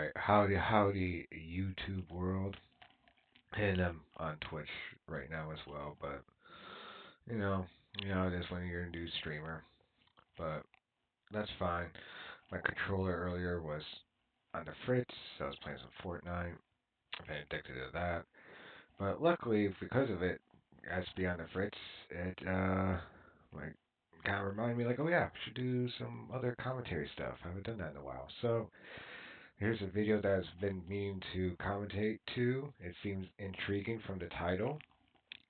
Alright, howdy YouTube world. And I'm on Twitch right now as well, but you know, you know how it is when you're a new streamer. But that's fine. My controller earlier was on the fritz, so I was playing some Fortnite. I've been addicted to that. But luckily, because of it, as to be on the fritz, it like kind of reminded me like, oh yeah, should do some other commentary stuff. I haven't done that in a while. So here's a video that I've been meaning to commentate to. It seems intriguing from the title.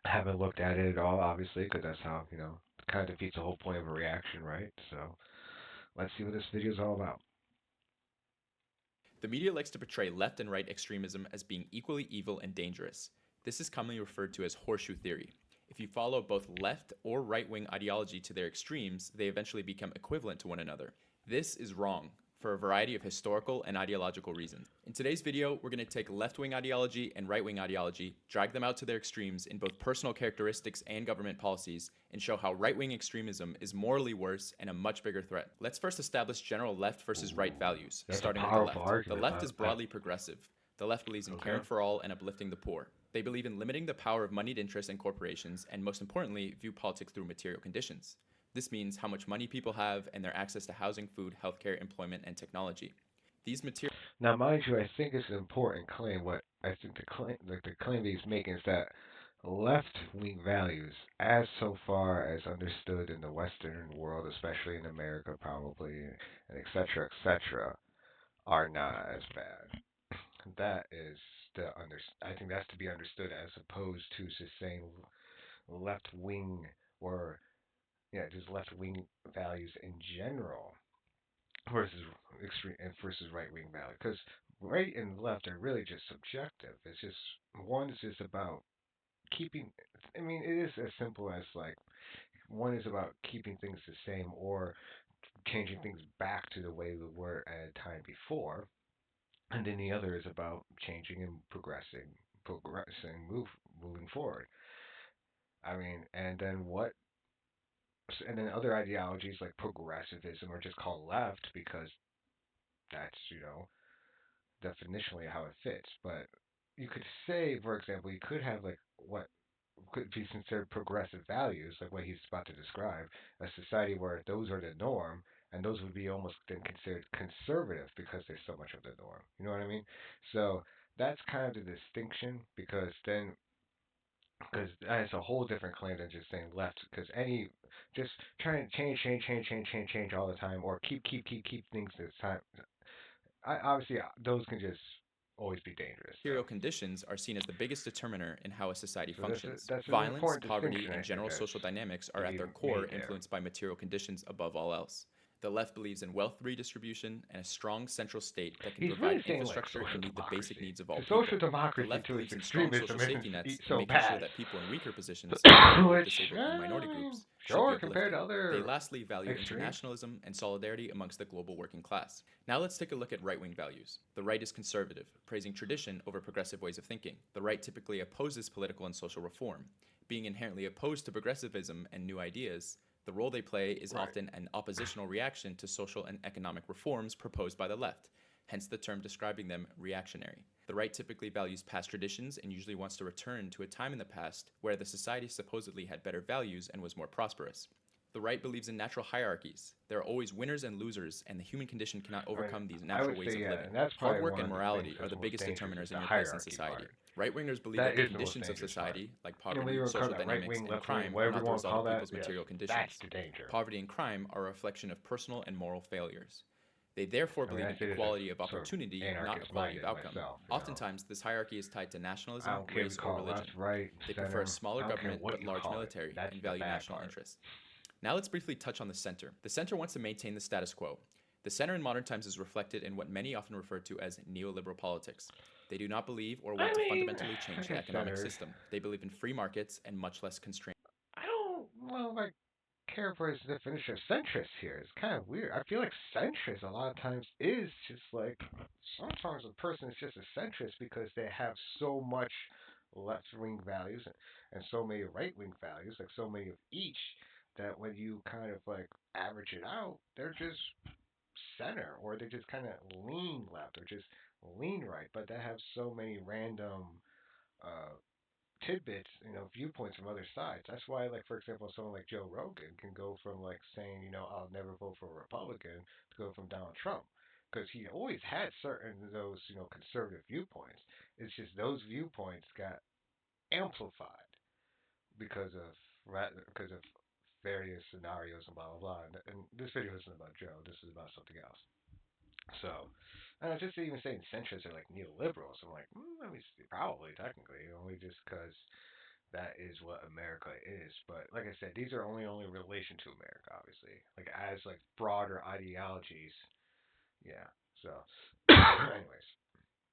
I haven't looked at it at all, obviously, because that's how, it kind of defeats the whole point of a reaction, right? So let's see what this video is all about. The media likes to portray left and right extremism as being equally evil and dangerous. This is commonly referred to as horseshoe theory. If you follow both left or right wing ideology to their extremes, they eventually become equivalent to one another. This is wrong for a variety of historical and ideological reasons. In today's video, we're going to take left-wing ideology and right-wing ideology, drag them out to their extremes in both personal characteristics and government policies, and show how right-wing extremism is morally worse and a much bigger threat. Let's first establish general left versus right values, That's a starting with the powerful left. The argument. left is broadly progressive. The left believes in Okay. caring for all and uplifting the poor. They believe in limiting the power of moneyed interests and corporations, and most importantly, view politics through material conditions. This means how much money people have and their access to housing, food, healthcare, employment, and technology. These material Now, mind you, I think it's an important claim. What I think the claim that he's making is that left-wing values, as so far as understood in the Western world, especially in America, probably, and et cetera, et cetera, are not as bad. That is I think that's to be understood as opposed to just saying left wing or yeah, just left wing values in general versus extreme and versus right wing values. Because right and left are really just subjective. It's just one is just about keeping. I mean, it is as simple as like one is about keeping things the same or changing things back to the way we were at a time before, and then the other is about changing and moving forward. I mean, and then other ideologies like progressivism are just called left because that's, definitionally how it fits. But you could say, for example, you could have like what could be considered progressive values, like what he's about to describe, a society where those are the norm, and those would be almost then considered conservative because they're so much of the norm. You know what I mean? So that's kind of the distinction because that's a whole different claim than just saying left. Because just trying to change all the time, or keep things this time. Obviously, those can just always be dangerous. So, conditions are seen as the biggest determiner in how a society so functions. that's an Violence, important poverty, distinction I and think general social dynamics are to at be their core made there. influenced by material conditions above all else. The left believes in wealth redistribution and a strong central state that can He's provide really saying like infrastructure to social meet the basic democracy. needs of all Because people. social The democracy left to its believes in strong social extremism safety isn't nets and so making sure bad. that people in weaker positions, like the poor, Which, disabled, and I minority mean, groups, should be sure, compared uplifted. to They other lastly value extremes. internationalism and solidarity amongst the global working class. Now let's take a look at right-wing values. The right is conservative, praising tradition over progressive ways of thinking. The right typically opposes political and social reform. Being inherently opposed to progressivism and new ideas, the role they play is Right. often an oppositional reaction to social and economic reforms proposed by the left, hence the term describing them reactionary. The right typically values past traditions and usually wants to return to a time in the past where the society supposedly had better values and was more prosperous. The right believes in natural hierarchies. There are always winners and losers, and the human condition cannot I mean, overcome these I would natural ways say of yeah, living. and that's Hard probably work one and of the things morality are that's the most biggest dangerous is determiners in the your place in hierarchy society. part. Right wingers believe That that the is the most conditions of dangerous part. society, like Whether poverty, you want to call social that right dynamics, wing, and left wing, crime, are whatever you not the want to result call of that, people's yes, material that's conditions. the danger. Poverty and crime are a reflection of personal and moral failures. They therefore I mean, believe I in say this as equality of sort of opportunity, not anarchist equality of minded outcome. myself. Oftentimes, this hierarchy is tied to I nationalism, don't care if you race, or call it left, religion. right, They prefer a center. smaller I don't care government what but you large call it. military That's and the value bad national part. interests. Now let's briefly touch on the center. The center wants to maintain the status quo. The center in modern times is reflected in what many often refer to as neoliberal politics. They do not believe or I want to mean, fundamentally I change the guess economic centers. system. They believe in free markets and much less constraint. I don't well like care for his definition of centrist here. It's kind of weird. I feel like centrist a lot of times is just like sometimes a person is just a centrist because they have so much left wing values and so many right wing values, like so many of each, that when you kind of like average it out, they're just center or they just kind of lean left or just lean right, but that have so many random uh, tidbits, viewpoints from other sides. That's why, like for example, someone like Joe Rogan can go from like saying, I'll never vote for a Republican to go from Donald Trump, because he always had certain of those, conservative viewpoints. It's just those viewpoints got amplified because of because of various scenarios and blah blah blah. And this video isn't about Joe. This is about something else. So, just even saying centrists are like neoliberals. I'm like, I mean, probably technically, only just because that is what America is. But like I said, these are only relation to America, obviously. Like as like broader ideologies. Yeah. So, anyways,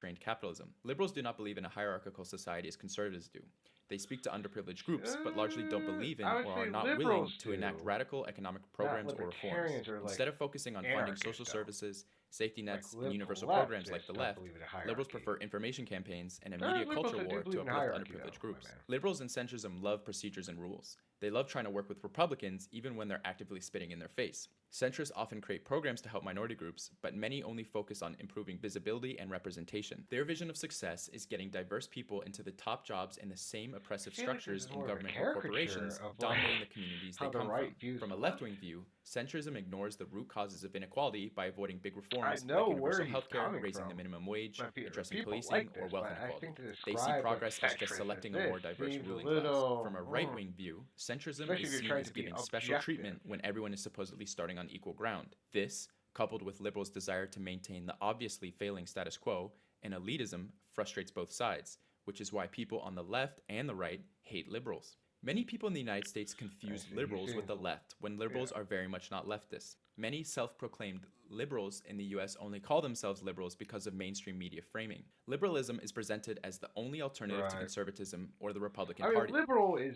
Trained capitalism. Liberals do not believe in a hierarchical society as conservatives do. They speak to underprivileged groups, but largely don't believe in I would or are say not liberals willing to enact do, radical economic not programs or reforms. libertarians or like Instead of focusing on funding social anarchists though. services, safety Like nets, and universal programs like leftists the don't left, believe in a liberals hierarchy. prefer information campaigns and a There are media liberals culture that do war to believe in uplift hierarchy though, underprivileged my groups. man. Liberals and centrism love procedures and rules. They love trying to work with Republicans even when they're actively spitting in their face. Centrists often create programs to help minority groups, but many only focus on improving visibility and representation. Their vision of success is getting diverse people into the top jobs in the same oppressive I feel like this structures is in more of a government or caricature corporations, of like dominating the communities they how the come from. right views From a the left left. wing view, centrism ignores the root causes of inequality by avoiding big I reforms like know where universal he's healthcare, coming raising from. the minimum wage, addressing People policing, like or this, wealth but I inequality. think to They see describe like progress as just centrist as selecting a this more diverse seems a ruling class. From little, a right wing view, centrism especially is if you're seen trying as to be giving special objective. treatment when everyone is supposedly starting on equal ground. This, coupled with liberals' desire to maintain the obviously failing status quo, and elitism frustrates both sides, which is why people on the left and the right hate liberals. Many people in the United States I confuse see. He liberals with seems, the left, when liberals yeah. are very much not leftists. Many self proclaimed liberals in the US only call themselves liberals because of mainstream media framing. Liberalism is presented as the only alternative to Right. conservatism or the Republican I mean, Party.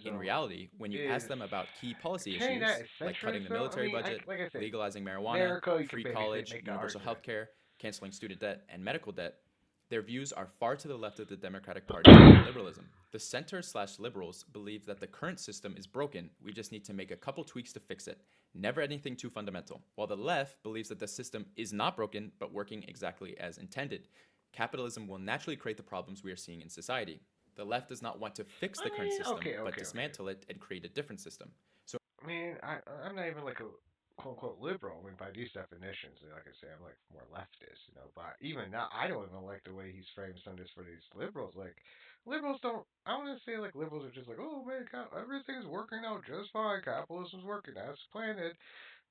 In liberalism reality, when you ask is them about key policy saying that issues, is like cutting centrist the though. I military mean, budget, like I said, legalizing marijuana, America, you can free basically college, make the universal argument. health care, canceling student debt, and medical debt, their views are far to the left of the Democratic Party and liberalism. The center slash liberals believe that the current system is broken, we just need to make a couple tweaks to fix it. Never anything too fundamental. While the left believes that the system is not broken, but working exactly as intended. Capitalism will naturally create the problems we are seeing in society. The left does not want to fix I the current mean, system, okay, but okay, okay. dismantle it and create a different system. So I mean, I'm not even like a quote unquote liberal. I mean, by these definitions, like I say, I'm like more leftist, But even now, I don't even like the way he's framed some of this for these liberals. Like, liberals don't. I want to say like liberals are just like, oh man, everything's working out just fine. Capitalism's working as planned.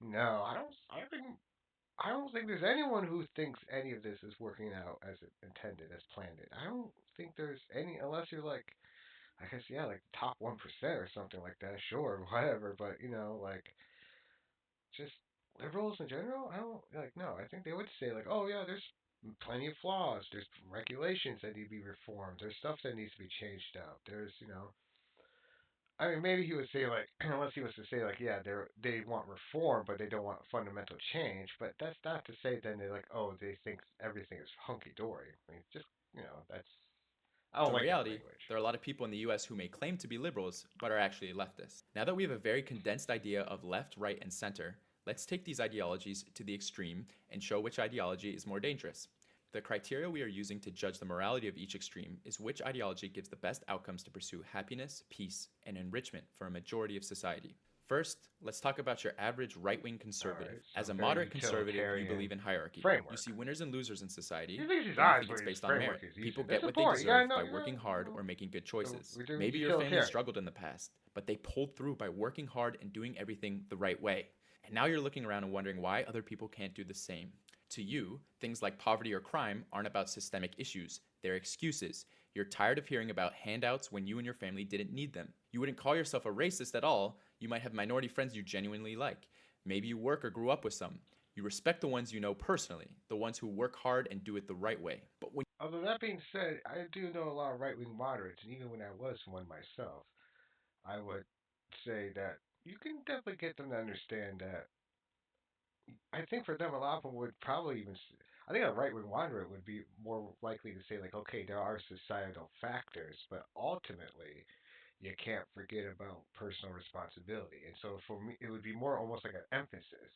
No, I don't. I don't think there's anyone who thinks any of this is working out as it intended, as planned. I don't think there's any, unless you're like I guess yeah, like top 1% or something like that. Sure, whatever. But like just liberals in general, I don't like. No, I think they would say like, oh yeah, there's plenty of flaws. There's regulations that need to be reformed. There's stuff that needs to be changed out. There's I mean, maybe he would say like, unless he was to say like, yeah, they want reform, but they don't want fundamental change. But that's not to say then they're like, oh, they think everything is hunky dory. I mean, just that's I So don't in like that reality, language. there are a lot of people in the US who may claim to be liberals, but are actually leftists. Now that we have a very condensed idea of left, right, and center, let's take these ideologies to the extreme and show which ideology is more dangerous. The criteria we are using to judge the morality of each extreme is which ideology gives the best outcomes to pursue happiness, peace, and enrichment for a majority of society. First, let's talk about your average right wing All conservative. right, As so a very moderate conservative, you utilitarian believe in hierarchy. You framework. see winners and losers in society, He thinks his but you eyes think what it's his based on framework merit. is People using. That's get what they important. You gotta deserve know. by You working hard or gotta. making good choices. We're doing Maybe your family utilitarian. struggled in the past, but they pulled through by working hard and doing everything the right way. And now you're looking around and wondering why other people can't do the same. To you, things like poverty or crime aren't about systemic issues, they're excuses. You're tired of hearing about handouts when you and your family didn't need them. You wouldn't call yourself a racist at all, you might have minority friends you genuinely like. Maybe you work or grew up with some. You respect the ones you know personally, the ones who work hard and do it the right way. But when Although that being said, I do know a lot of right wing moderates, and even when I was one myself, I would say that you can definitely get them to understand that. I think for them, a lot of them would probably even. I think a right wing moderate would be more likely to say like, okay, there are societal factors, but ultimately, you can't forget about personal responsibility. And so for me, it would be more almost like an emphasis,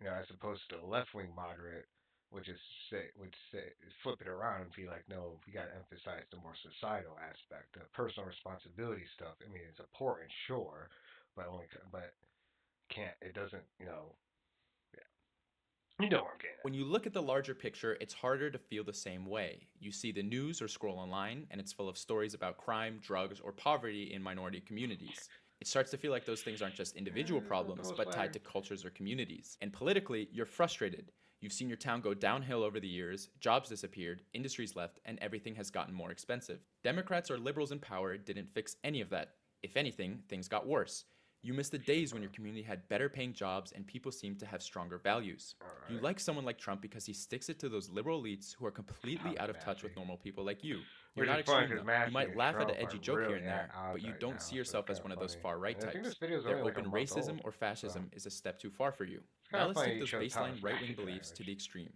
as opposed to a left wing moderate. which is would say flip it around and be like, no, we got to emphasize the more societal aspect, the personal responsibility stuff. I mean, it's important, sure, but only but can't it doesn't you know what I'm getting When you look at the larger picture, it's harder to feel the same way. You see the news or scroll online, and it's full of stories about crime, drugs, or poverty in minority communities. It starts to feel like those things aren't just at. individual problems, Those but tied latter. to cultures or communities. And politically, you're frustrated. You've seen your town go downhill over the years, jobs disappeared, industries left, and everything has gotten more expensive. Democrats or liberals in power didn't fix any of that. If anything, things got worse. You miss the days when your community had better paying jobs and people seemed to have stronger values. All You right. like someone like Trump because he sticks it to those liberal elites who are completely Stop out it, of touch with Massey. normal people like you. You're Which is not funny extreme because though. You Massey might and laugh at an Trump edgy are joke here really and at there, odds but you right don't now, see so it's yourself kind as of one of those funny. far right And I think types. this video is Their only like a open month racism old, or so fascism is a step too far for you. it's kind Now of let's funny take you those chose Thomas baseline right wing Massey for that. beliefs to the extreme.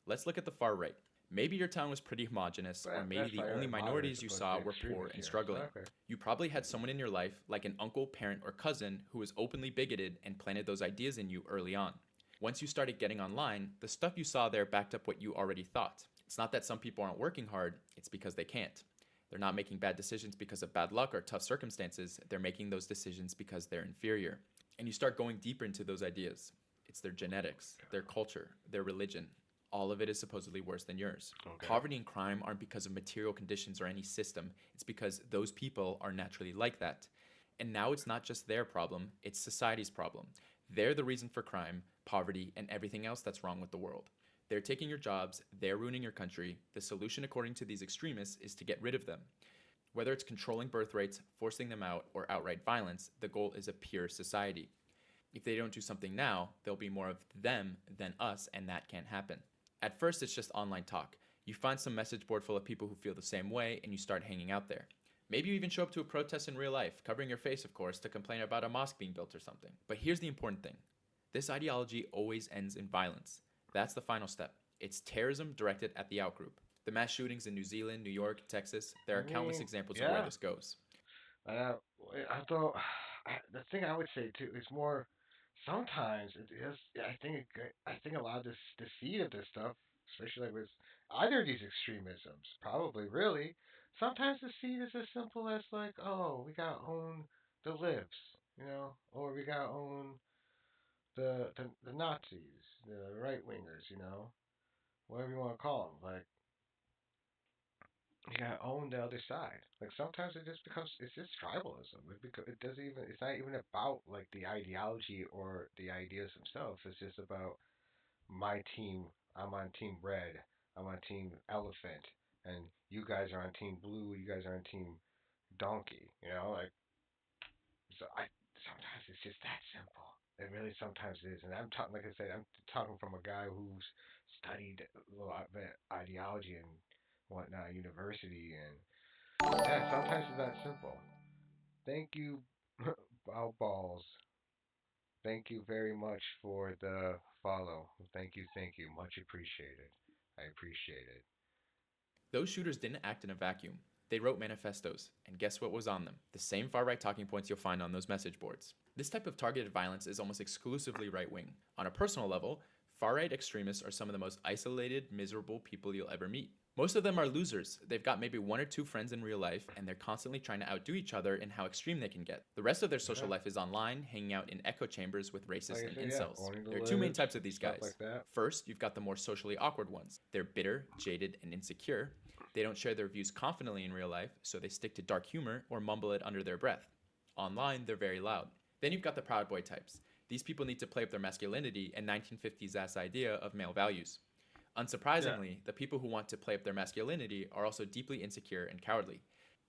Let's look at the far right. Maybe your town was pretty homogenous, or But maybe that's the probably only like moderate as minorities you opposed to saw the were poor extremists and here. So struggling. okay. You probably had someone in your life, like an uncle, parent, or cousin, who was openly bigoted and planted those ideas in you early on. Once you started getting online, the stuff you saw there backed up what you already thought. It's not that some people aren't working hard, it's because they can't. They're not making bad decisions because of bad luck or tough circumstances, they're making those decisions because they're inferior. And you start going deeper into those ideas. It's their genetics, their culture, their religion. All of it is supposedly worse than yours. Okay. Poverty and crime aren't because of material conditions or any system, it's because those people are naturally like that. And now it's not just their problem, it's society's problem. They're the reason for crime, poverty, and everything else that's wrong with the world. They're taking your jobs, they're ruining your country. The solution, according to these extremists, is to get rid of them. Whether it's controlling birth rates, forcing them out, or outright violence, the goal is a pure society. If they don't do something now, there'll be more of them than us, and that can't happen. At first, it's just online talk. You find some message board full of people who feel the same way, and you start hanging out there. Maybe you even show up to a protest in real life, covering your face, of course, to complain about a mosque being built or something. But here's the important thing this ideology always ends in violence. That's the final step. It's terrorism directed at the outgroup. The mass shootings in New Zealand, New York, Texas, there I are countless mean, examples of where yeah. this goes. Uh, I thought the thing I would say too is more. Sometimes it is. I think a lot of the seed of this stuff, especially like with either of these extremisms, probably really. Sometimes the seed is as simple as like, oh, we got to own the libs, or we got to own the Nazis, the right wingers, whatever you want to call them. Like you gotta own the other side. Like sometimes it just becomes it's just tribalism. It doesn't even it's not even about like the ideology or the ideas themselves. It's just about my team. I'm on team red. I'm on team elephant, and you guys are on team blue. You guys are on team donkey. Like so. I sometimes it's just that simple. It really sometimes is, and I'm talking like I said. I'm talking from a guy who's studied a lot of ideology and whatnot at university, and yeah, sometimes it's that simple. Thank you, Balls. Thank you very much for the follow. Thank you, thank you. Much appreciated. I appreciate it. Those shooters didn't act in a vacuum. They wrote manifestos, and guess what was on them? The same far right talking points you'll find on those message boards. This type of targeted violence is almost exclusively right wing. On a personal level, far right extremists are some of the most isolated, miserable people you'll ever meet. Most of them are losers. They've got maybe one or two friends in real life, and they're constantly trying to outdo each other in how extreme they can get. The rest of their social Yeah. life is online, hanging out in echo chambers with Like racists I and said, yeah, incels. owning the There are two main libs, types of these stuff guys. like that. First, you've got the more socially awkward ones. They're bitter, jaded, and insecure. They don't share their views confidently in real life, so they stick to dark humor or mumble it under their breath. Online, they're very loud. Then you've got the Proud Boy types. These people need to play up their masculinity and 1950s ass idea of male values. Yeah. Unsurprisingly, the people who want to play up their masculinity are also deeply insecure and cowardly.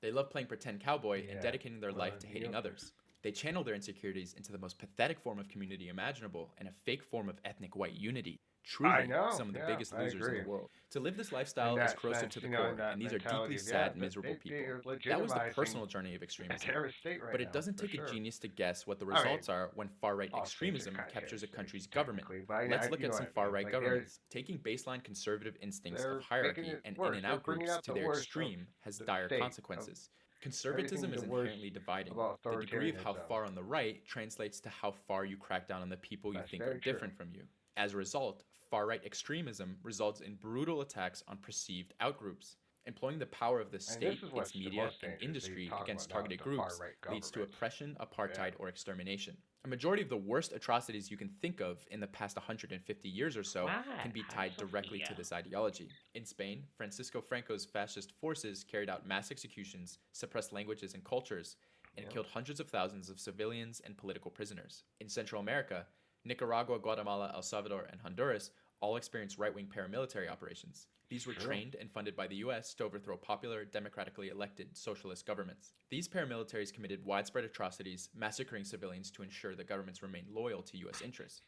They love playing pretend cowboy and Yeah. dedicating their Well, life to hating others. They channel their insecurities into the most pathetic form of community imaginable and a fake form of ethnic white unity. I Truly, know. some of the Yeah, biggest I losers in the agree. world. To live this In lifestyle is that corrosive sense, to the in core, that and these are mentality deeply of yeah, sad, miserable people. they're That was the legitimizing personal journey of a extremism. terrorist state right But it now, doesn't for take a sure. genius to guess what the I mean, results are when far right all states are extremism kind of captures a terrorist country's states government. technically, but Let's look you at know some what I far mean. right Like governments. Taking baseline conservative instincts of they're making hierarchy it and in worse. and They're out bringing groups out to the their worst of extreme has the dire state, of consequences. everything Conservatism is the worst inherently dividing. about The degree of how authoritarianism. far on the right translates to how far you crack down on the people you That's think are very true. different from you. As a result, Far-right extremism results in brutal attacks on perceived outgroups. Employing the power of the And this state, is its what's the media, most and dangerous that he's industry talking about against now is targeted the far groups right leads to government. oppression, Yeah. apartheid, or extermination. A majority of the worst atrocities you can think of in the past 150 years or so can be tied directly to this ideology. In Spain, Francisco Franco's fascist forces carried out mass executions, suppressed languages and cultures, and Yeah. killed hundreds of thousands of civilians and political prisoners. In Central America, Nicaragua, Guatemala, El Salvador, and Honduras all experienced right wing paramilitary operations. These were True. trained and funded by the US to overthrow popular, democratically elected socialist governments. These paramilitaries committed widespread atrocities, massacring civilians to ensure the governments remained loyal to US interests.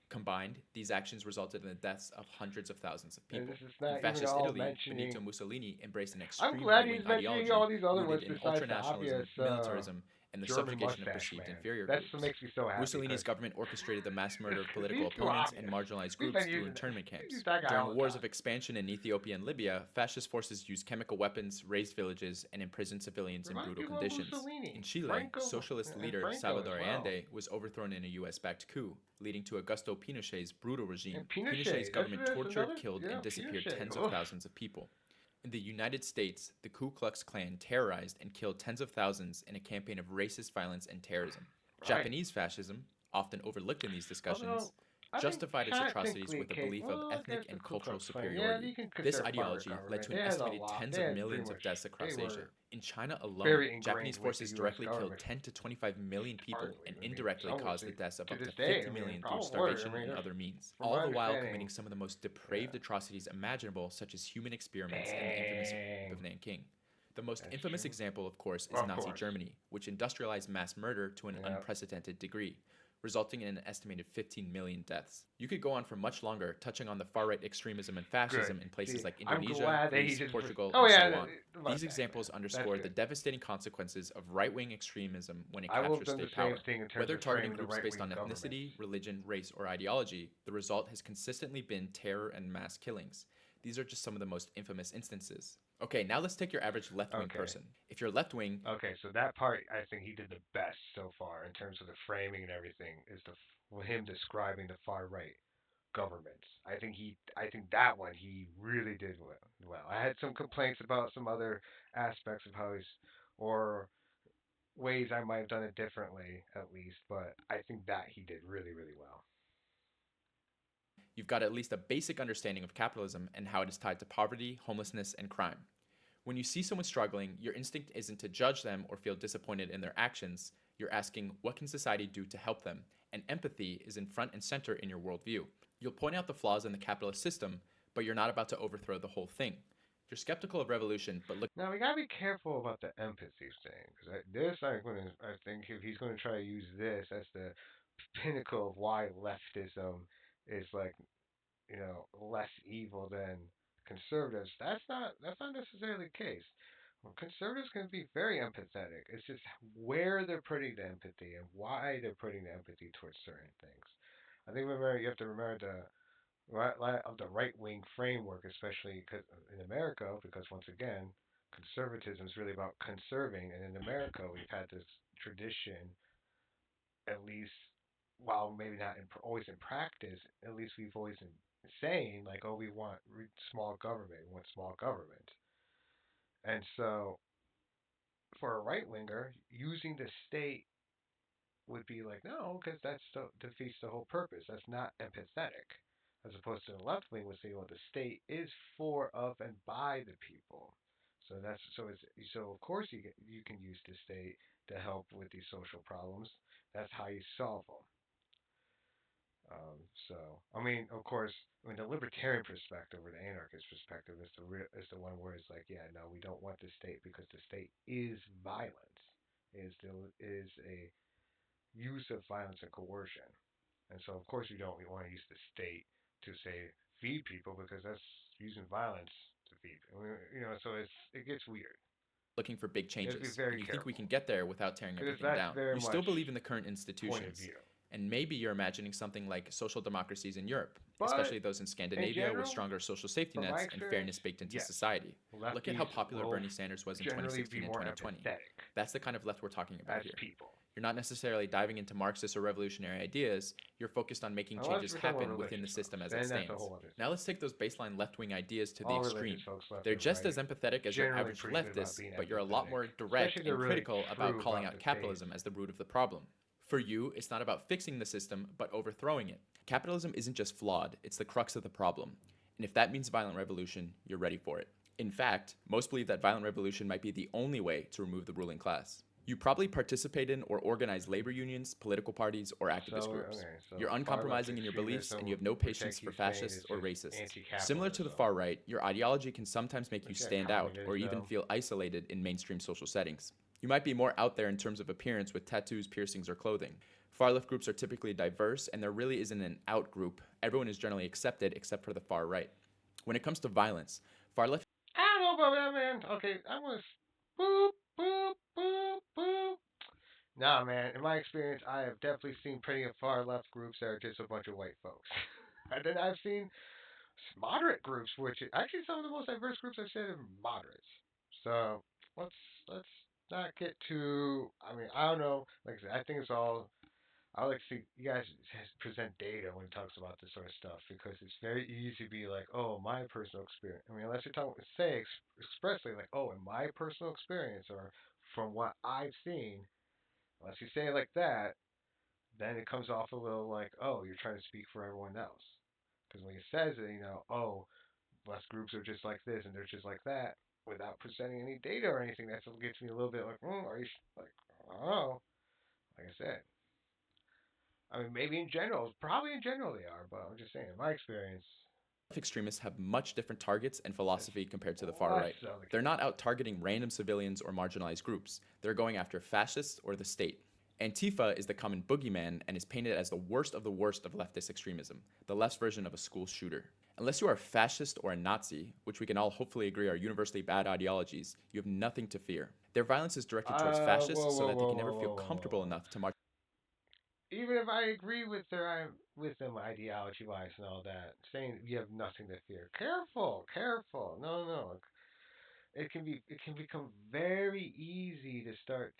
Combined, these actions resulted in the deaths of hundreds of thousands of And people. this is In not even fascist all Italy, Benito mentioning. Mussolini embraced an I'm extreme glad right-wing he's mentioning ideology all these other rooted ones in besides the ultranationalism, obvious militarism, and the German subjugation of mustache perceived man. inferior That's groups. what makes me so happy. Mussolini's Because government orchestrated the mass murder of political he's too opponents and obvious. marginalized He's groups been through using internment Use camps. that guy During all the wars time. of expansion in Ethiopia and Libya, fascist forces used chemical weapons, razed villages, and imprisoned civilians in Remind brutal people of conditions. Mussolini, In Chile, Franco, socialist and leader Franco as Salvador well. Allende was overthrown in a US-backed coup, leading to Augusto Pinochet's brutal regime. And Pinochet, Pinochet's government that's tortured, another, killed, yeah, and disappeared Pinochet. tens Ugh. of thousands of people. In the United States, the Ku Klux Klan terrorized and killed tens of thousands in a campaign of racist violence and terrorism. Right. Japanese fascism, often overlooked in these discussions, Although, I think justified its China atrocities technically with a came- belief well, of I ethnic guess and the Ku cultural Klux Klan, yeah, superiority. you can This consider part of ideology the led government. to an They had a estimated lot- tens they of had millions pretty of deaths much- across they Asia. were In China very alone, ingrained Japanese with the forces US directly killed government. 10 to 25 million people Hardly. and I mean, indirectly some would caused the say deaths of to up to this day, 50 million through probably. starvation I mean, and other means, from all my the while understanding- committing some of the most depraved Yeah. atrocities imaginable, such as human experiments and the infamous Dang. of Nanking. The most That's infamous true. example, of course, is Of Nazi course. Germany, which industrialized mass murder to an Yeah. unprecedented degree, resulting in an estimated 15 million deaths. You could go on for much longer, touching on the far-right extremism and fascism Good. in places See, like I'm Indonesia, glad that he Greece, just- Portugal, Oh, and yeah, so on. about These that, examples man. underscore That's the good. devastating consequences of right-wing extremism when it I will have captures done the state same power. thing in terms Whether of targeting framing the groups based on right-wing ethnicity, government. religion, race, or ideology, the result has consistently been terror and mass killings. These are just some of the most infamous instances. Okay, now let's take your average left-wing Okay. person. If you're left-wing, Okay, so that part I think he did the best so far in terms of the framing and everything is him describing the far right governments. I think that one he really did well. I had some complaints about some other aspects of how or ways I might have done it differently at least, but I think that he did really really well. you've got at least a basic understanding of capitalism and how it is tied to poverty, homelessness, and crime. When you see someone struggling, your instinct isn't to judge them or feel disappointed in their actions. You're asking, what can society do to help them? And empathy is in front and center in your worldview. You'll point out the flaws in the capitalist system, but you're not about to overthrow the whole thing. You're skeptical of revolution, but look Now we gotta be careful about the empathy thing because I think if he's gonna try to use this as the pinnacle of why leftism is like less evil than conservatives. That's not necessarily the case. Well, conservatives can be very empathetic. It's just where they're putting the empathy and why they're putting the empathy towards certain things. I think you have to remember the right wing framework, especially in America, because once again, conservatism is really about conserving, and in America we've had this tradition, at least while maybe not always in practice, at least we've always been saying like, oh, we want small government, we want small government, and so for a right winger, using the state would be like, no, because that defeats the whole purpose. That's not empathetic. As opposed to the left wing would say, well, the state is for, of, and by the people. So of course you can use the state to help with these social problems. That's how you solve them. Of course, the libertarian perspective or the anarchist perspective is the one where it's like, yeah, no, we don't want the state because the state is violence, is a use of violence and coercion, and so of course we want to use the state to say feed people because that's using violence to feed. So it gets weird. looking for big You have to be changes, very and you think we careful can get there without tearing because everything that's down. very You still much believe in the current point of institutions, view. and maybe you're imagining something like social democracies in Europe, But especially those in Scandinavia general, with stronger social safety from my nets and experience, fairness baked into yes, society. Look at how lefties popular will Bernie Sanders was in generally 2016 be and more 2020. empathetic That's the kind of left we're talking about as here. people. You're not necessarily diving into Marxist or revolutionary ideas, you're focused on making Unless changes we're talking about happen within the religious system folks, as it then that's a stands. whole other Now thing. let's take those baseline left wing ideas to the All religious extreme. folks, left They're and just as right, empathetic as your generally average pretty good about leftist, being but you're a lot empathetic. more Especially direct if they're and really critical about true calling about out the capitalism faith. as the root of the problem. For you, it's not about fixing the system, but overthrowing it. Capitalism isn't just flawed, it's the crux of the problem. And if that means violent revolution, you're ready for it. In fact, most believe that violent revolution might be the only way to remove the ruling class. You probably participate in or organize labor unions, political parties, or activist groups. You're So far left uncompromising in your beliefs and you have extremism, no which I patience for keep saying fascists is or just racists. Similar to the anti-capitalism, far right, your ideology can sometimes make you which stand out or even communism. feel isolated in mainstream social settings. You might be more out there in terms of appearance with tattoos, piercings, or clothing. Far left groups are typically diverse, and there really isn't an out group. Everyone is generally accepted except for the far right. When it comes to violence, far left. I don't know about that, man. Okay, I was boop, boop, boop, boop. Nah, man. In my experience, I have definitely seen plenty of far left groups that are just a bunch of white folks. And then I've seen moderate groups, which actually some of the most diverse groups I've seen are moderates. So let's let's not get too. I mean, I don't know. Like I said, I think it's all. I like to see you guys present data when it talks about this sort of stuff because it's very easy to be like, oh, my personal experience. I mean, unless you're talking, say expressly like, oh, in my personal experience or from what I've seen, unless you say it like that, then it comes off a little like, oh, you're trying to speak for everyone else. Because when he says it, oh, less groups are just like this and they're just like that, without presenting any data or anything, that gets me a little bit like, are you like, I don't know. Like I said, I mean, maybe in general, probably in general they are, but I'm just saying, in my experience, Extremists have much different targets and that's philosophy compared to the far less right. so the They're case. not out targeting random civilians or marginalized groups. They're going after fascists or the state. Antifa is the common boogeyman and is painted as the worst of leftist extremism, the left's version of a school shooter. Unless you are a fascist or a Nazi, which we can all hopefully agree are universally bad ideologies, you have nothing to fear. Their violence is directed towards Whoa, fascists so whoa, that they whoa, can never whoa, feel whoa, whoa, comfortable whoa. enough to march. Even if I agree with them ideology wise and all that, saying you have nothing to fear. Careful, careful. No, no. It can become very easy to start,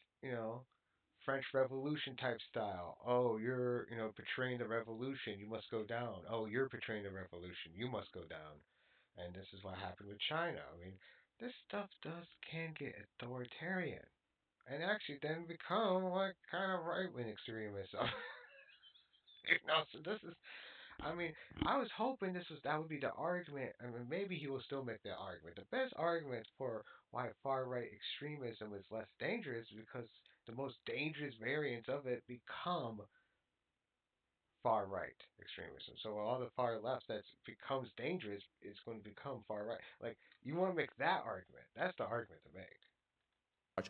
French Revolution type style. Oh, you're, betraying the revolution, you must go down. Oh, you're betraying the revolution, you must go down. And this is what happened with China. I mean, this stuff can get authoritarian and actually then become like kind of right wing extremism. So this is, I mean, I was hoping that would be the argument. I mean, maybe he will still make that argument. The best argument for why far right extremism is less dangerous is because the most dangerous variants of it become far right extremism. So all the far left that becomes dangerous is going to become far right. Like you want to make that argument. That's the argument to make.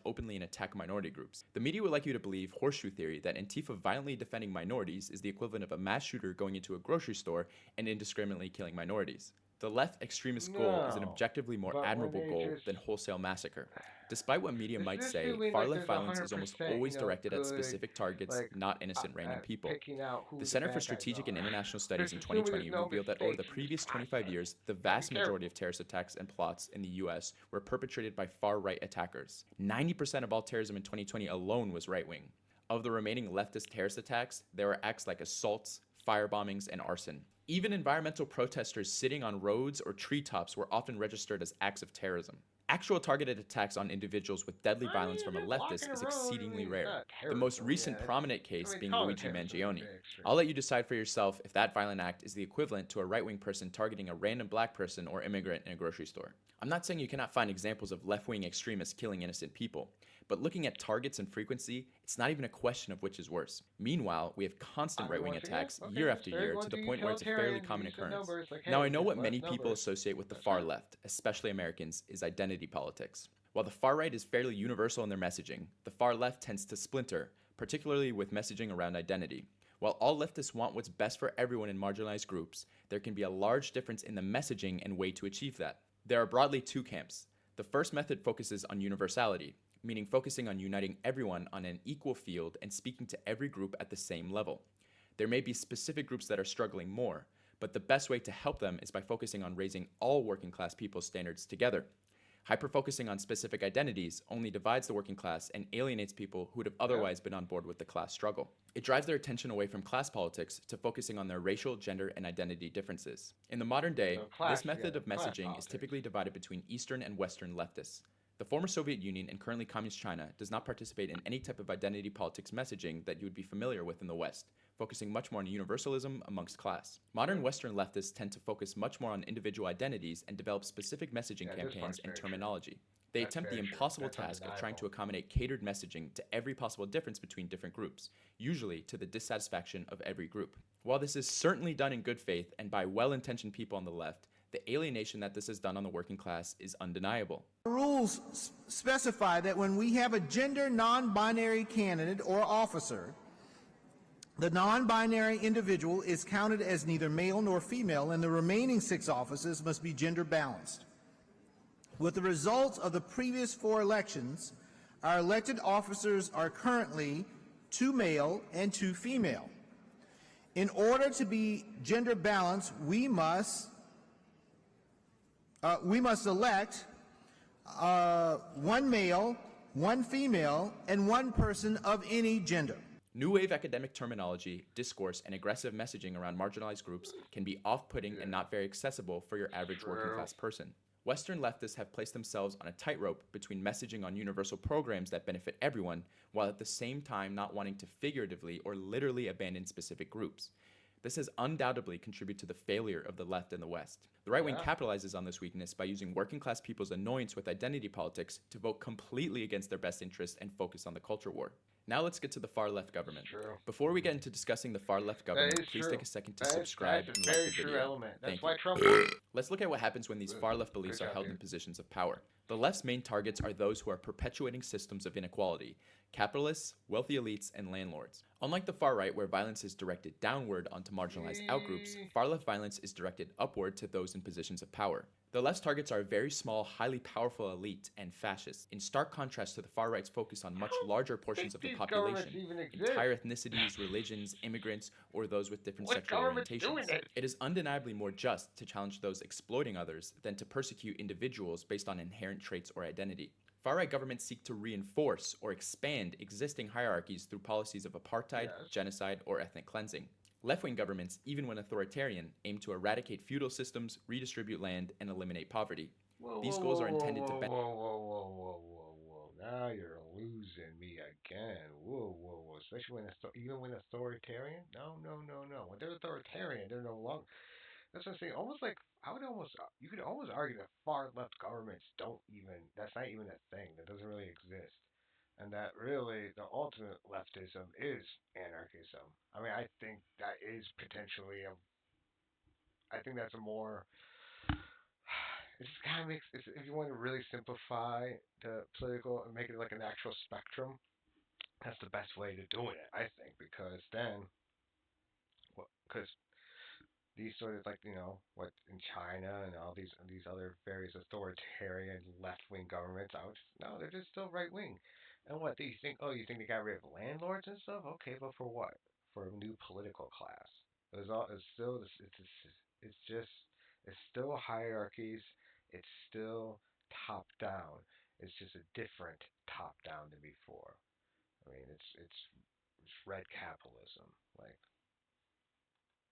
Openly and attack minority groups. The media would like you to believe horseshoe theory that Antifa violently defending minorities is the equivalent of a mass shooter going into a grocery store and indiscriminately killing minorities. The left extremist goal is an No, objectively more but when admirable they goal just than wholesale massacre. Despite what media does might this say, still mean far like left there's a violence hundred is almost percent, always directed at good specific targets, like not innocent random at people. picking out The who the Center for bad guys Strategic and are? International There's Studies in assuming 2020 there's no revealed that over the mistakes in this previous 25 process. years, the Gotta be vast majority careful. of terrorist attacks and plots in the US were perpetrated by far right attackers. 90% of all terrorism in 2020 alone was right wing. Of the remaining leftist terrorist attacks, there were acts like assaults, firebombings, and arson. Even environmental protesters sitting on roads or treetops were often registered as acts of terrorism. Actual targeted attacks on individuals with deadly I violence mean, from if a you're blocking leftist a is road, I exceedingly mean, it's rare. not The most terrorism. recent Yeah, prominent I case mean, being call it Luigi terrorism. Mangione. Very extreme. I'll let you decide for yourself if that violent act is the equivalent to a right wing person targeting a random black person or immigrant in a grocery store. I'm not saying you cannot find examples of left wing extremists killing innocent people, but looking at targets and frequency, it's not even a question of which is worse. Meanwhile, we have constant I mean, right wing once again, attacks okay, year let's after say year going to the to point where it's a fairly utilitarian, common use the occurrence. numbers. Like, Now, hey, I know there's what less many people numbers. associate with the That's far right. left, especially Americans, is identity politics. While the far right is fairly universal in their messaging, the far left tends to splinter, particularly with messaging around identity. While all leftists want what's best for everyone in marginalized groups, there can be a large difference in the messaging and way to achieve that. There are broadly two camps. The first method focuses on universality, meaning focusing on uniting everyone on an equal field and speaking to every group at the same level. There may be specific groups that are struggling more, but the best way to help them is by focusing on raising all working class people's standards together. Hyper-focusing on specific identities only divides the working class and alienates people who would have otherwise been on board with the class struggle. It drives their attention away from class politics to focusing on their racial, gender, and identity differences. In the modern day, this method of messaging is typically divided between Eastern and Western leftists. The former Soviet Union and currently Communist China does not participate in any type of identity politics messaging that you would be familiar with in the West, focusing much more on universalism amongst class. Modern Western leftists tend to focus much more on individual identities and develop specific messaging campaigns and terminology. They attempt the impossible task of trying to accommodate catered messaging to every possible difference between different groups, usually to the dissatisfaction of every group. While this is certainly done in good faith and by well-intentioned people on the left, the alienation that this has done on the working class is undeniable. The rules specify that when we have a gender non-binary candidate or officer, the non-binary individual is counted as neither male nor female, and the remaining 6 offices must be gender balanced. With the results of the previous 4 elections, our elected officers are currently 2 male and 2 female. In order to be gender balanced, we must elect 1 male, 1 female, and 1 person of any gender. New wave academic terminology, discourse, and aggressive messaging around marginalized groups can be off-putting and not very accessible for your average working class person. Western leftists have placed themselves on a tightrope between messaging on universal programs that benefit everyone, while at the same time not wanting to figuratively or literally abandon specific groups. This has undoubtedly contributed to the failure of the left in the West. The right wing capitalizes on this weakness by using working class people's annoyance with identity politics to vote completely against their best interests and focus on the culture war. Now let's get to the far left government. Before we get into discussing the far left government, please take a second to subscribe and like the video. Thank you. Let's look at what happens when these far left beliefs are held in positions of power. The left's main targets are those who are perpetuating systems of inequality: capitalists, wealthy elites, and landlords. Unlike the far right, where violence is directed downward onto marginalized outgroups, far left violence is directed upward to those in positions of power. The left's targets are a very small, highly powerful elite and fascists, in stark contrast to the far right's focus on much larger portions of the population, entire ethnicities, religions, immigrants, or those with different sexual orientations. It is undeniably more just to challenge those exploiting others than to persecute individuals based on inherent traits or identity. Far-right governments seek to reinforce or expand existing hierarchies through policies of apartheid, genocide, or ethnic cleansing. Left-wing governments, even when authoritarian, aim to eradicate feudal systems, redistribute land, and eliminate poverty. These goals are intended to benefit. Whoa. Now you're losing me again. Whoa. Especially even when authoritarian? No. When they're authoritarian, they're no longer. That's what I'm saying. You could almost argue that far left governments that's not even a thing. That doesn't really exist. And that really, the ultimate leftism is anarchism. I mean, I think that is potentially I think that's a more, it just kind of makes, if you want to really simplify the political and make it like an actual spectrum, that's the best way to do it, I think, because these sort of what in China and all these other various authoritarian left-wing governments, they're just still right-wing. And what do you think? Oh, you think they got rid of landlords and stuff? Okay, but for what? For a new political class. It's still hierarchies. It's still top down. It's just a different top down than before. I mean, it's red capitalism,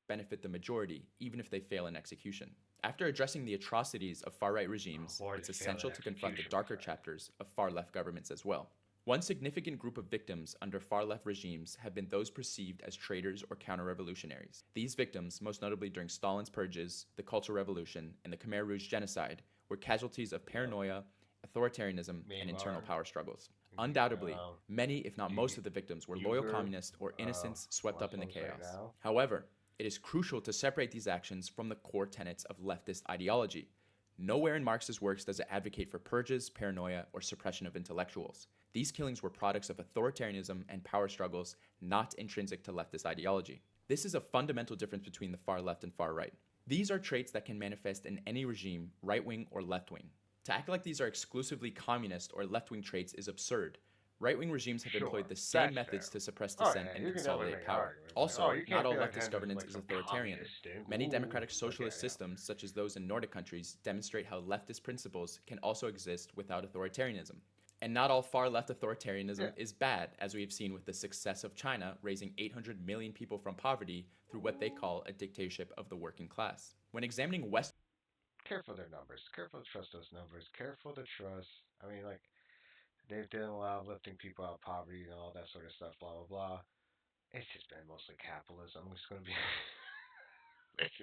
benefit the majority, even if they fail in execution. After addressing the atrocities of far-right regimes, it's essential to confront the darker chapters of far-left governments as well. One significant group of victims under far-left regimes have been those perceived as traitors or counter-revolutionaries. These victims, most notably during Stalin's purges, the Cultural Revolution, and the Khmer Rouge genocide, were casualties of paranoia, authoritarianism, and internal power struggles. Undoubtedly, many, if not most of the victims were loyal communists or innocents swept up in the chaos. However, it is crucial to separate these actions from the core tenets of leftist ideology. Nowhere in Marx's works does it advocate for purges, paranoia, or suppression of intellectuals. These killings were products of authoritarianism and power struggles, not intrinsic to leftist ideology. This is a fundamental difference between the far left and far right. These are traits that can manifest in any regime, right-wing or left-wing. To act like these are exclusively communist or left-wing traits is absurd. Right-wing regimes have Sure, employed the same that's methods fair. to suppress Oh dissent yeah, and you can definitely consolidate make an power. argument. Like, oh, Also, you not can't all be like leftist governance is some authoritarian. communistic. Many Ooh, democratic like, socialist yeah. systems, such as those in Nordic countries, demonstrate how leftist principles can also exist without authoritarianism. And not all far left authoritarianism Yeah. is bad, as we have seen with the success of China raising 800 million people from poverty through what they call a dictatorship of the working class. When examining West Careful their numbers. Careful to trust those numbers. Careful to trust. I mean, like they've done a lot of lifting people out of poverty and all that sort of stuff. Blah blah blah. It's just been mostly capitalism. I'm just gonna be. It's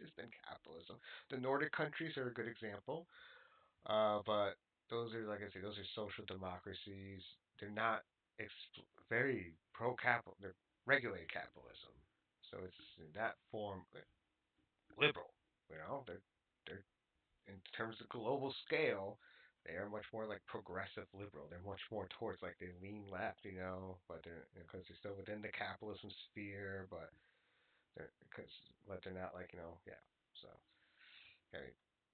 just been capitalism. The Nordic countries are a good example. But those are, like I say, those are social democracies. They're not very pro-capital. They're regulated capitalism. So it's in that form liberal. They're in terms of global scale, they are much more like progressive liberal. They're much more towards like they lean left, but they're because they're still within the capitalism sphere, but they're not like yeah. So okay,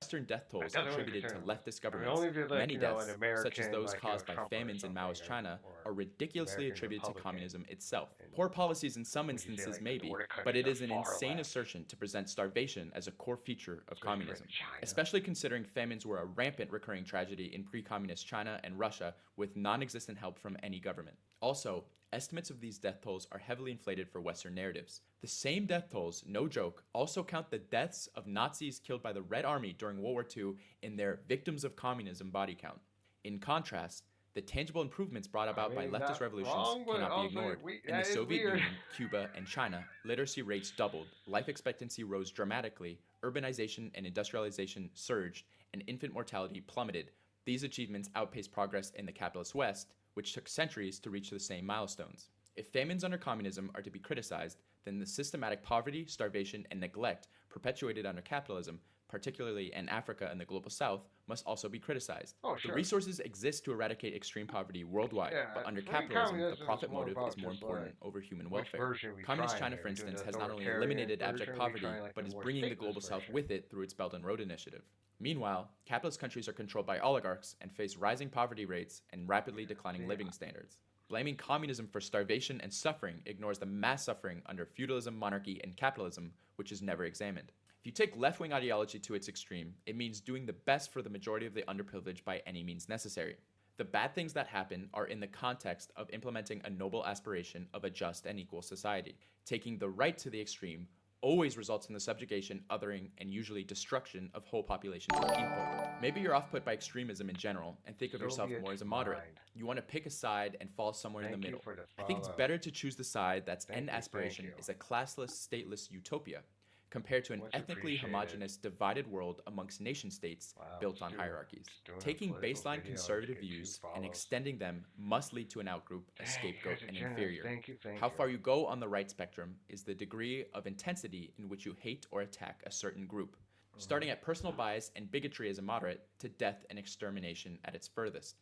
Western death that tolls doesn't really attributed to concern me. leftist I mean, governments, only if you're like many an deaths, American, such as those like caused by Trump or famines in something, Mao's China, or are ridiculously American attributed to Republican, communism itself. and Poor policies in some would you say instances like may the be, Nordic but countries it is are an far insane left, assertion to present starvation as a core feature of especially communism, in China. especially considering famines were a rampant recurring tragedy in pre-communist China and Russia with non-existent help from any government. Also, estimates of these death tolls are heavily inflated for Western narratives. The same death tolls, no joke, also count the deaths of Nazis killed by the Red Army during World War II in their victims of communism body count. In contrast, the tangible improvements brought about by leftist not revolutions wrong, but cannot be also ignored. In the that is Soviet weird. Union, Cuba, and China, literacy rates doubled, life expectancy rose dramatically, urbanization and industrialization surged, and infant mortality plummeted. These achievements outpaced progress in the capitalist West, which took centuries to reach the same milestones. If famines under communism are to be criticized, then the systematic poverty, starvation, and neglect perpetuated under capitalism, particularly in Africa and the global south, must also be criticized. Oh, The sure. resources exist to eradicate extreme poverty worldwide, Yeah, but under for me, capitalism, the communism is profit more motive about is more just, important like, over human which welfare. version we Communist try China, here. for We doing instance, the has not only authoritarian eliminated version, abject or we poverty, trying, like, but the is more bringing the stateless global south version? with it through its Belt and Road Initiative. Meanwhile, capitalist countries are controlled by oligarchs and face rising poverty rates and rapidly declining living standards. Blaming communism for starvation and suffering ignores the mass suffering under feudalism, monarchy, and capitalism, which is never examined. If you take left-wing ideology to its extreme, it means doing the best for the majority of the underprivileged by any means necessary. The bad things that happen are in the context of implementing a noble aspiration of a just and equal society. Taking the right to the extreme always results in the subjugation, othering, and usually destruction of whole populations of people. Maybe you're off put by extremism in general and think of yourself Soviet more as a moderate. mind. You want to pick a side and fall somewhere in Thank the you middle. for the I think it's follow. better to choose the side that's Thank end you, thank aspiration you. is a classless, stateless utopia, compared to an Much ethnically appreciated. homogenous, divided world amongst nation states Wow, built on just doing- hierarchies. just doing a Taking political baseline video to conservative get 2 views and follows. extending them must lead to an outgroup, a Dang, scapegoat, you guys are and generous. inferior. Thank you, thank How you. far you go on the right spectrum is the degree of intensity in which you hate or attack a certain group, starting at personal bias and bigotry as a moderate to death and extermination at its furthest.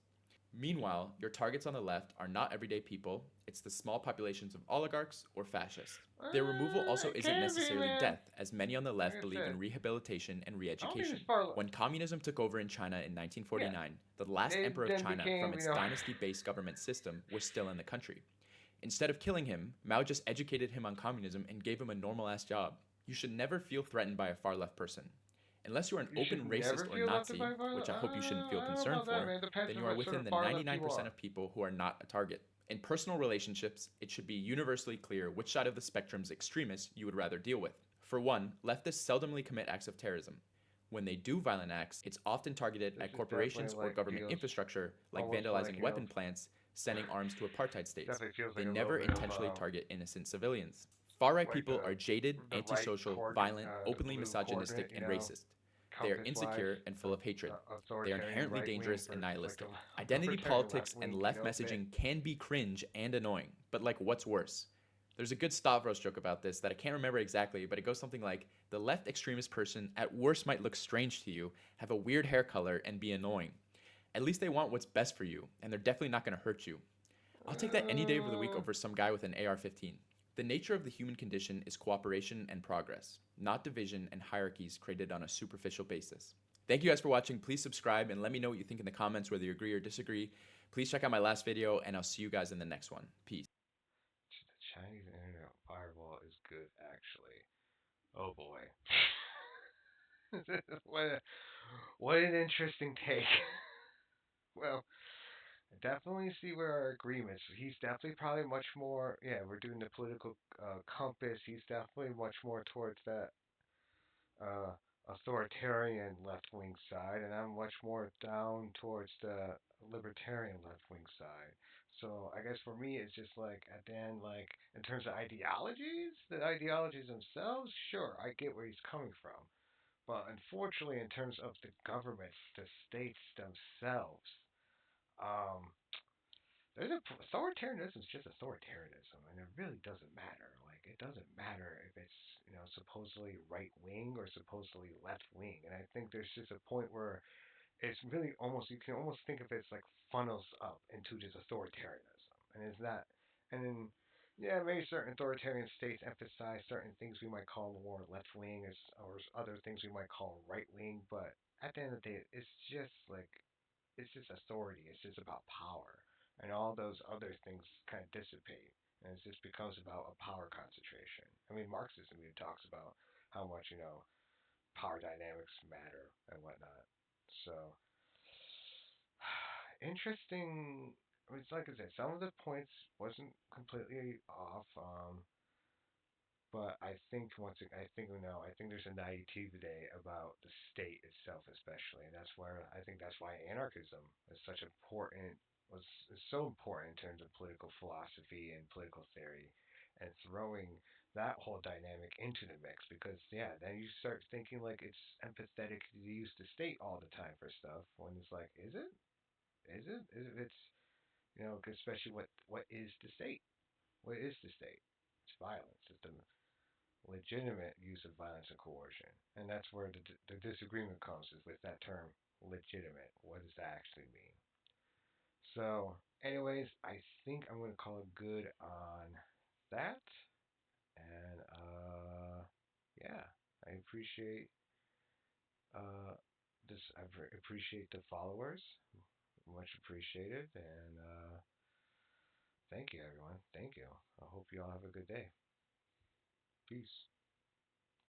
Meanwhile, your targets on the left are not everyday people, it's the small populations of oligarchs or fascists. Their removal also It isn't can be, necessarily man. death, as many on the left Like I believe in said, rehabilitation and I don't think re-education. it's far left. When communism took over in China in 1949, the last It emperor of then China became, from its dynasty-based government system was still in the country. Instead of killing him, Mao just educated him on communism and gave him a normal-ass job. You should never feel threatened by a far-left person. Unless you're an You open should racist never or feel Nazi, left by far which I left. hope you shouldn't feel I don't know concerned about that, for, man. It depends then on you are what sort within of the far left you 99% are. of people who are not a target. In personal relationships, it should be universally clear which side of the spectrum's extremists you would rather deal with. For one, leftists seldomly commit acts of terrorism. When they do violent acts, it's often targeted This at is corporations definitely or like government feels infrastructure, like almost vandalizing like, weapon plants, sending arms to apartheid states. Definitely feels They like a never little bit of, intentionally target innocent civilians. Far-right like people the- are jaded, the right antisocial, coordinate, violent, the openly blue misogynistic, coordinate, and you know, racist. They are compass-wise, insecure and full of hatred. They are authoritarian inherently right-wing dangerous and versus, like, nihilistic. the Identity libertarian politics and left-wing, left you know, bit. messaging can be cringe and annoying, but like what's worse? There's a good Stavros joke about this that I can't remember exactly, but it goes something like, the left extremist person at worst might look strange to you, have a weird hair color, and be annoying. At least they want what's best for you, and they're definitely not going to hurt you. I'll take that any day of the week over some guy with an AR-15. The nature of the human condition is cooperation and progress, not division and hierarchies created on a superficial basis. Thank you guys for watching. Please subscribe and let me know what you think in the comments, whether you agree or disagree. Please check out my last video, and I'll see you guys in the next one. Peace. The Chinese internet firewall is good, actually. Oh boy. what an interesting take. Well, I definitely see where our agreements. He's definitely probably much more. Yeah, we're doing the political compass. He's definitely much more towards that uh, authoritarian left wing side, and I'm much more down towards the libertarian left wing side. So I guess for me, it's just like at the end, like in terms of ideologies, the ideologies themselves, sure, I get where he's coming from. But unfortunately, in terms of the governments, the states themselves, um, there's a authoritarianism is just authoritarianism, and it really doesn't matter. Like it doesn't matter if it's supposedly right wing or supposedly left wing. And I think there's just a point where it's really almost you can almost think of it as like funnels up into just authoritarianism, and is that and then yeah maybe certain authoritarian states emphasize certain things we might call more left wing or other things we might call right wing, but at the end of the day it's just like it's just authority. It's just about power, and all those other things kind of dissipate, and it just becomes about a power concentration. I mean, Marxism even talks about how much power dynamics matter and whatnot. So interesting. I mean, it's like I said, some of the points wasn't completely off. But I think I think I think there's a naivete about the state itself, especially, and that's where I think that's why anarchism is such important was is so important in terms of political philosophy and political theory, and throwing that whole dynamic into the mix because yeah, then you start thinking like it's empathetic to use the state all the time for stuff when it's like, is it? Is it? Is it? It's especially what is the state? What is the state? It's violence. It's the legitimate use of violence and coercion. And that's where the disagreement comes is with that term legitimate. What does that actually mean? So, anyways, I think I'm going to call it good on that. And, yeah, I appreciate this. I appreciate the followers. Much appreciated. And, thank you, everyone. Thank you. I hope you all have a good day. Peace.